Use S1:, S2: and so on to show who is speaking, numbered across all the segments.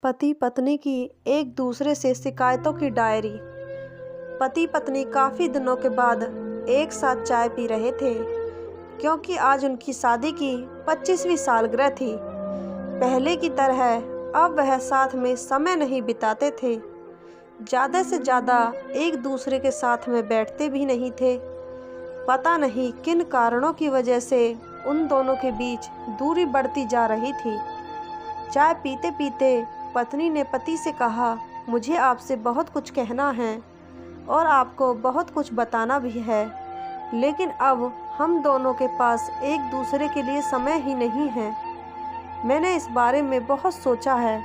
S1: पति पत्नी की एक दूसरे से शिकायतों की डायरी। पति पत्नी काफ़ी दिनों के बाद एक साथ चाय पी रहे थे, क्योंकि आज उनकी शादी की 25वीं सालगिरह थी। पहले की तरह अब वह साथ में समय नहीं बिताते थे। ज़्यादा से ज़्यादा एक दूसरे के साथ में बैठते भी नहीं थे। पता नहीं किन कारणों की वजह से उन दोनों के बीच दूरी बढ़ती जा रही थी। चाय पीते पीते पत्नी ने पति से कहा, मुझे आपसे बहुत कुछ कहना है और आपको बहुत कुछ बताना भी है, लेकिन अब हम दोनों के पास एक दूसरे के लिए समय ही नहीं है। मैंने इस बारे में बहुत सोचा है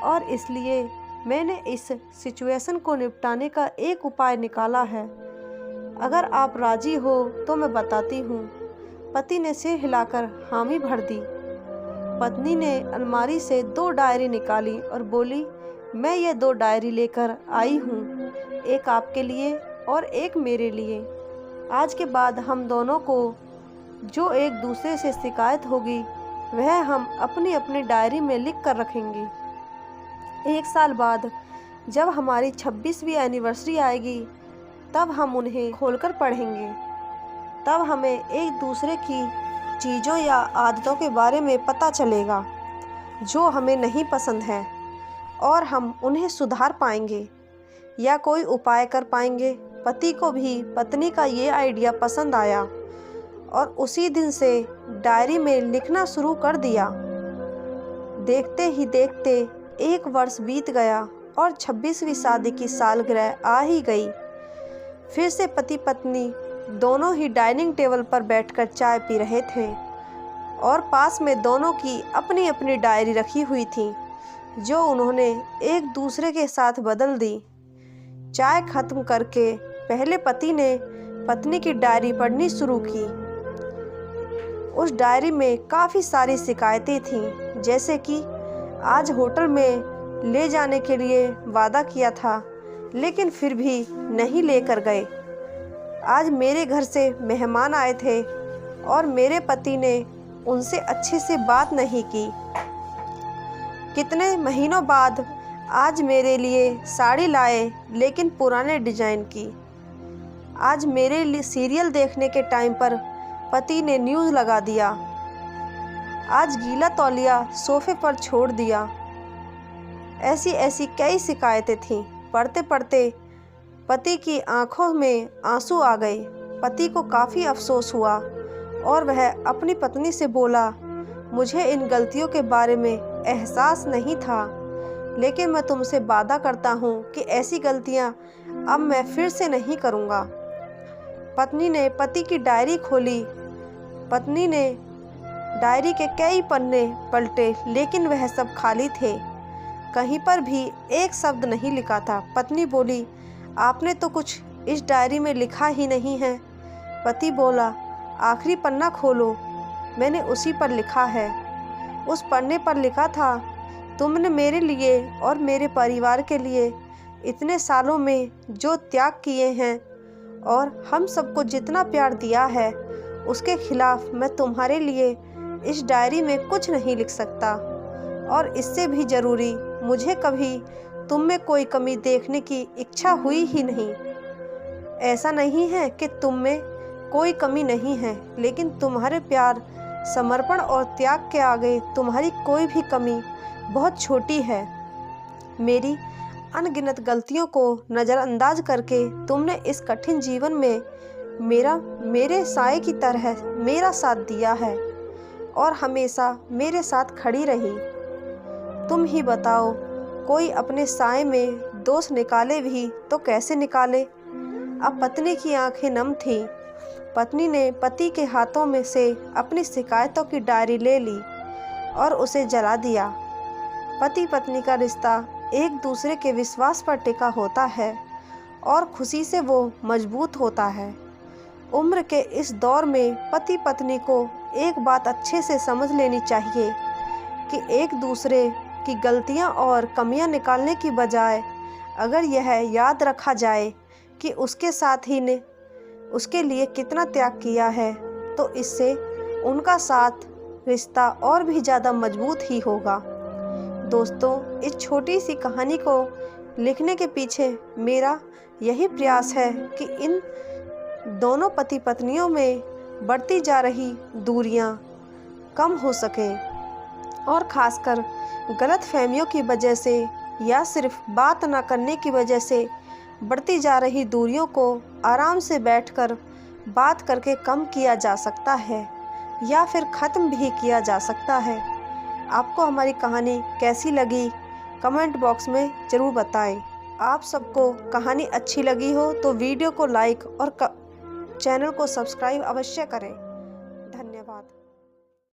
S1: और इसलिए मैंने इस सिचुएशन को निपटाने का एक उपाय निकाला है। अगर आप राजी हो तो मैं बताती हूँ। पति ने सिर हिलाकर हामी भर दी। पत्नी ने अलमारी से 2 डायरी निकाली और बोली, मैं ये 2 डायरी लेकर आई हूँ, एक आपके लिए और एक मेरे लिए। आज के बाद हम दोनों को जो एक दूसरे से शिकायत होगी वह हम अपनी अपनी डायरी में लिख कर रखेंगे। 1 साल बाद जब हमारी 26वीं एनिवर्सरी आएगी तब हम उन्हें खोलकर पढ़ेंगे। तब हमें एक दूसरे की चीज़ों या आदतों के बारे में पता चलेगा जो हमें नहीं पसंद है, और हम उन्हें सुधार पाएंगे या कोई उपाय कर पाएंगे। पति को भी पत्नी का ये आइडिया पसंद आया और उसी दिन से डायरी में लिखना शुरू कर दिया। देखते ही देखते 1 वर्ष बीत गया और 26वीं शादी की सालगिरह आ ही गई। फिर से पति पत्नी दोनों ही डाइनिंग टेबल पर बैठकर चाय पी रहे थे और पास में दोनों की अपनी अपनी डायरी रखी हुई थी, जो उन्होंने एक दूसरे के साथ बदल दी। चाय खत्म करके पहले पति ने पत्नी की डायरी पढ़नी शुरू की। उस डायरी में काफ़ी सारी शिकायतें थीं, जैसे कि आज होटल में ले जाने के लिए वादा किया था लेकिन फिर भी नहीं लेकर गए। आज मेरे घर से मेहमान आए थे और मेरे पति ने उनसे अच्छे से बात नहीं की। कितने महीनों बाद आज मेरे लिए साड़ी लाए, लेकिन पुराने डिज़ाइन की। आज मेरे लिए सीरियल देखने के टाइम पर पति ने न्यूज़ लगा दिया। आज गीला तौलिया सोफे पर छोड़ दिया। ऐसी ऐसी कई शिकायतें थीं। पढ़ते पढ़ते पति की आंखों में आंसू आ गए। पति को काफ़ी अफसोस हुआ और वह अपनी पत्नी से बोला, मुझे इन गलतियों के बारे में एहसास नहीं था, लेकिन मैं तुमसे वादा करता हूँ कि ऐसी गलतियाँ अब मैं फिर से नहीं करूँगा। पत्नी ने पति की डायरी खोली। पत्नी ने डायरी के कई पन्ने पलटे, लेकिन वह सब खाली थे। कहीं पर भी एक शब्द नहीं लिखा था। पत्नी बोली, आपने तो कुछ इस डायरी में लिखा ही नहीं है। पति बोला, आखिरी पन्ना खोलो, मैंने उसी पर लिखा है। उस पन्ने पर लिखा था, तुमने मेरे लिए और मेरे परिवार के लिए इतने सालों में जो त्याग किए हैं और हम सबको जितना प्यार दिया है, उसके खिलाफ मैं तुम्हारे लिए इस डायरी में कुछ नहीं लिख सकता। और इससे भी ज़रूरी, मुझे कभी तुम में कोई कमी देखने की इच्छा हुई ही नहीं। ऐसा नहीं है कि तुम में कोई कमी नहीं है, लेकिन तुम्हारे प्यार, समर्पण और त्याग के आगे तुम्हारी कोई भी कमी बहुत छोटी है। मेरी अनगिनत गलतियों को नज़रअंदाज करके तुमने इस कठिन जीवन में मेरे साए की तरह मेरा साथ दिया है और हमेशा मेरे साथ खड़ी रही। तुम ही बताओ, कोई अपने साए में दोष निकाले भी तो कैसे निकाले। अब पत्नी की आंखें नम थीं। पत्नी ने पति के हाथों में से अपनी शिकायतों की डायरी ले ली और उसे जला दिया। पति पत्नी का रिश्ता एक दूसरे के विश्वास पर टिका होता है और खुशी से वो मजबूत होता है। उम्र के इस दौर में पति पत्नी को एक बात अच्छे से समझ लेनी चाहिए कि एक दूसरे की गलतियां और कमियां निकालने की बजाय अगर यह याद रखा जाए कि उसके साथ ही ने उसके लिए कितना त्याग किया है, तो इससे उनका साथ रिश्ता और भी ज़्यादा मजबूत ही होगा। दोस्तों, इस छोटी सी कहानी को लिखने के पीछे मेरा यही प्रयास है कि इन दोनों पति पत्नियों में बढ़ती जा रही दूरियां कम हो सके और ख़ासकर गलतफहमियों की वजह से या सिर्फ बात ना करने की वजह से बढ़ती जा रही दूरियों को आराम से बैठकर बात करके कम किया जा सकता है या फिर ख़त्म भी किया जा सकता है। आपको हमारी कहानी कैसी लगी कमेंट बॉक्स में ज़रूर बताएं। आप सबको कहानी अच्छी लगी हो तो वीडियो को लाइक और चैनल को सब्सक्राइब अवश्य करें।